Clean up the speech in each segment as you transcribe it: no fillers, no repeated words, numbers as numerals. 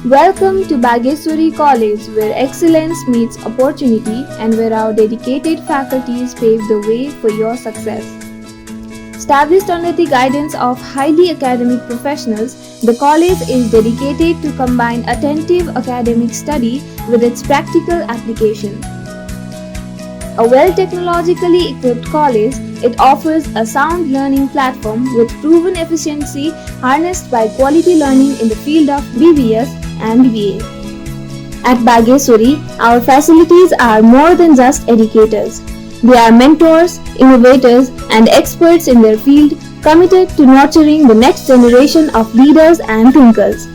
Welcome to Bageshwari College, where excellence meets opportunity and where our dedicated faculties pave the way for your success. Established under the guidance of highly academic professionals, the college is dedicated to combine attentive academic study with its practical application. A well technologically equipped college, it offers a sound learning platform with proven efficiency harnessed by quality learning in the field of BBS and BBA. At Bageshwari, our facilities are more than just educators. They are mentors, innovators, and experts in their field committed to nurturing the next generation of leaders and thinkers.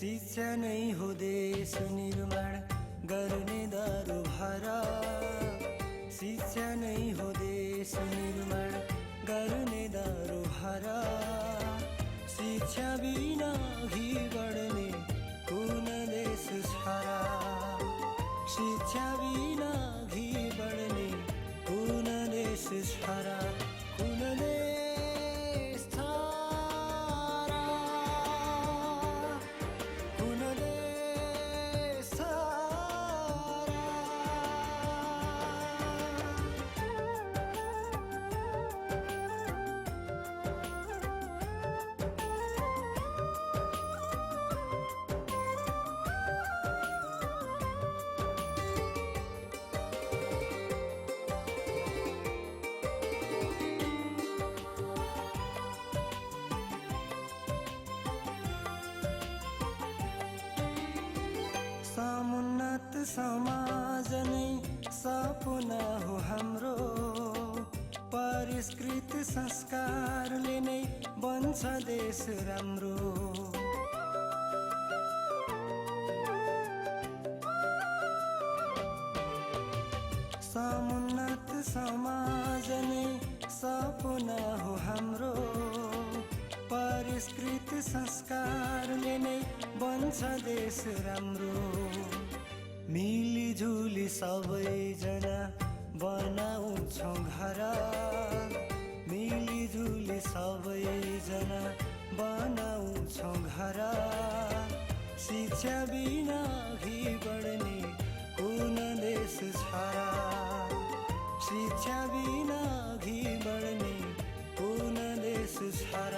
शिक्षा नै हो देश निर्माण गर्ने दरबार। शिक्षा नै हो देश निर्माण गर्ने दरबार। शिक्षा बिना अघि बढ्ने कुन देश छ र? शिक्षा बिना अघि बढ्ने कुन देश छ र? कुन देश छ र? कुन देश छ र? समुन्नत समाज नै सपना हो हाम्रो। परिष्कृत संस्कारले नै बन्छ देश राम्रो। समुन्नत समाज नै सपना हो हाम्रो। परिष्कृत संस्कारले नै बन्छ देश राम्रो। मिलिजुली सबैजना बनाउँछौँ घर। मिलिजुली सबैजना बनाउँछौँ घर। शिक्षा बिना अघि बढ्ने कुन देश छ र? शिक्षा बिना अघि बढ्ने कुन देश छ र?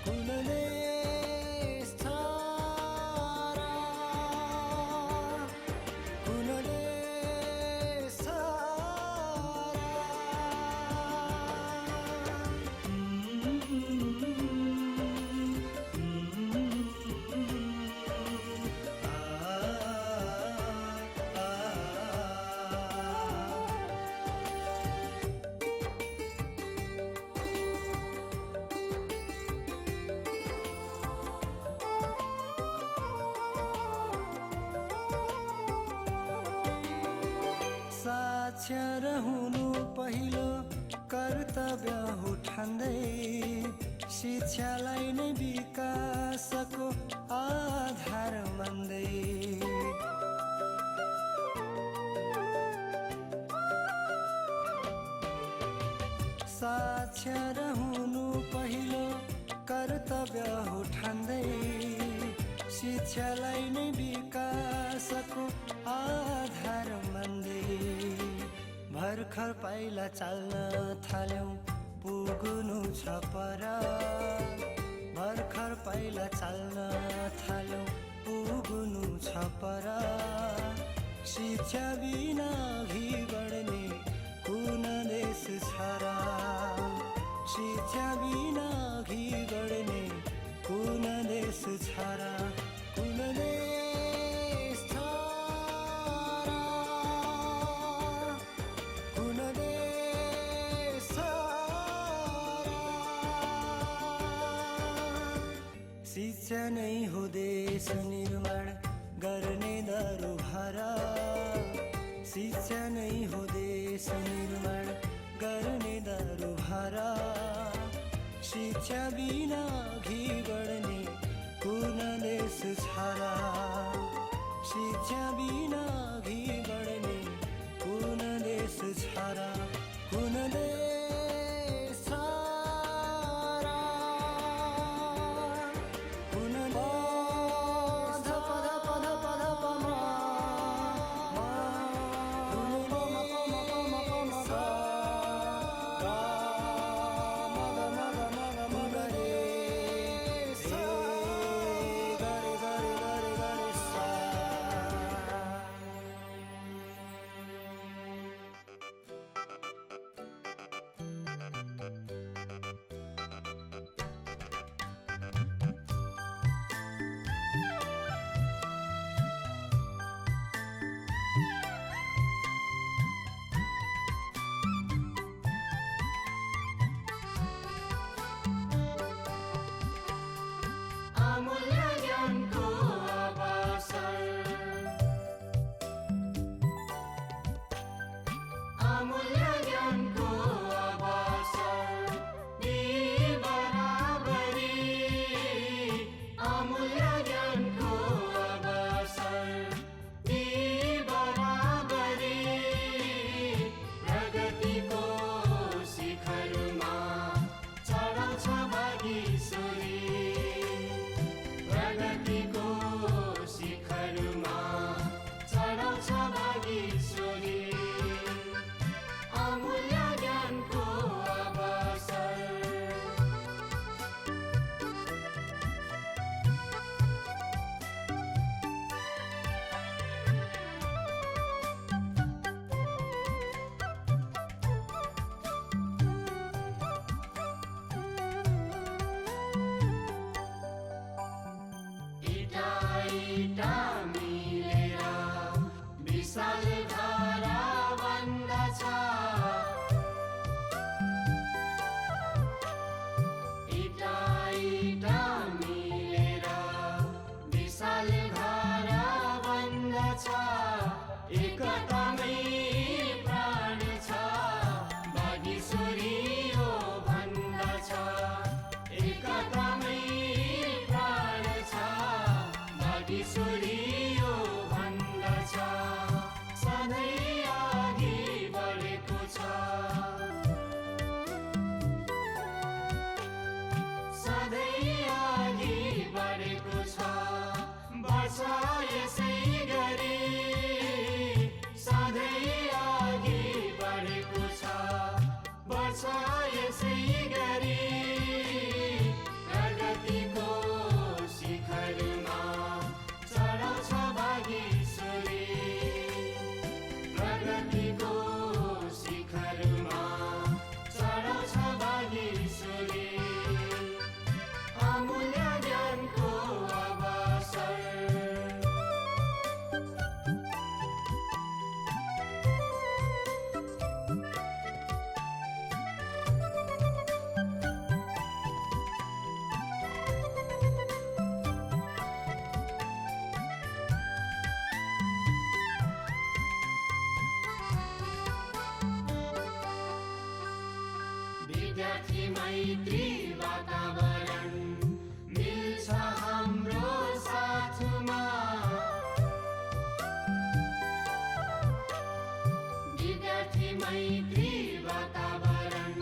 कुन देश छ र? कुन देश छ र? साक्षर हुनु पहिलो कर्तव्य हो ठान्दै। शिक्षालाई नै विकासको आधार मान्दै। साक्षर हुनु पहिलो कर्तव्य हो ठान्दै। शिक्षालाई नै विकासको आधार मान्दै। भर्खर पाइला चाल्न थाल्यौँ पुग्नु छ पर। भर्खर पाइला चाल्न थाल्यौँ पुग्नु छ पर। शिक्षा बिना अघि बढ्ने कुन देश छ र? शिक्षा बिना अघि बढ्ने कुन देश छ र? कुन देश छ र? कुन देश छ र? शिक्षा नै हो देश निर्माण गर्ने दरबार। शिक्षा नै हो देश निर्माण गर्ने दरबार। शिक्षा बिना अघि बढ्ने कुन देश छ र? शिक्षा बिना अघि बढ्ने कुन देश छ र? कुन देश छ र? कुन देश छ र? भागीश्वरी प्रगतिको शिखरमा चढाउँछ भागीश्वरी अमूल्य ज्ञानको अवसर इटा मिलेर विशाल धारा बन्दछ इटा मिलेर विशाल धारा बन्दछ एकतामै प्राण छ भागीश्वरी हो भन्दछ एकतामै प्राण छ भागीश्वरी हो भन्दछ सधैँ अघि बढेको छ सधैँ अघि बढेको छ बढ्छ यसै गरी सधैँ अघि बढेको छ बढ्छ यसै गरी प्रगतिको शिखरमा चढाउँछ भागीश्वरी प्रगतिको शिखरमा चढाउँछ भागीश्वरी अमूल्य ज्ञानको अवसर विद्यार्थी मैत्री वातावरण मिल्छ हाम्रो साथमा विद्यार्थी मैत्री वातावरण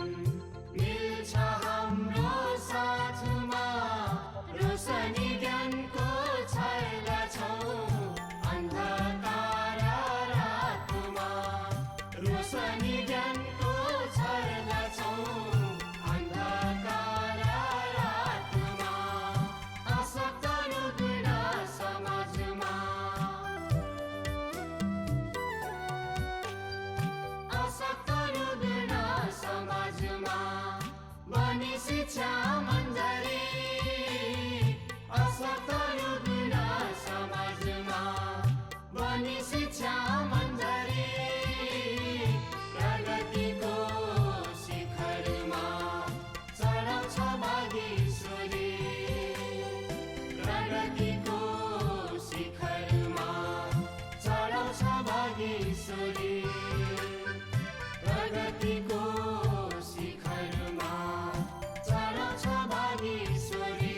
मिल्छ हाम्रो साथमा रोशनी ज्ञानको छाइदछौँ अन्धकार रातमा रोशनी ज्ञानको छाइदछौँ अन्धकार रातमा आसक्त रुग्ण समाजमा आसक्त रुग्ण समाजमा बनी शिक्षा मन्जरी आसक्त रुग्ण समाजमा बनी शिक्षा मन्जरी प्रगतिको शिखरमा चढाउँछ भागीश्वरी प्रगतिको शिखरमा चढाउँछ भागीश्वरी प्रगतिको शिखरमा चढाउँछ भागीश्वरी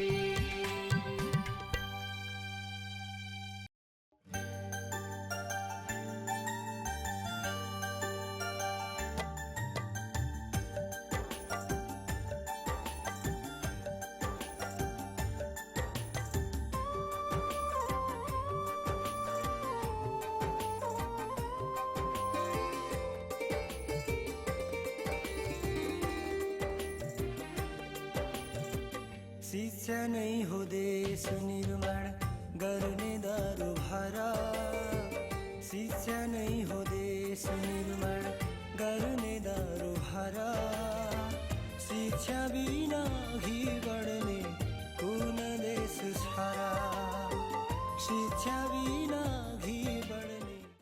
शिक्षा नै हो देश निर्माण गर्ने दरबार शिक्षा नै हो देश निर्माण गर्ने दरबार शिक्षा बिना अघि बढ्ने कुन देश छ र शिक्षा बिना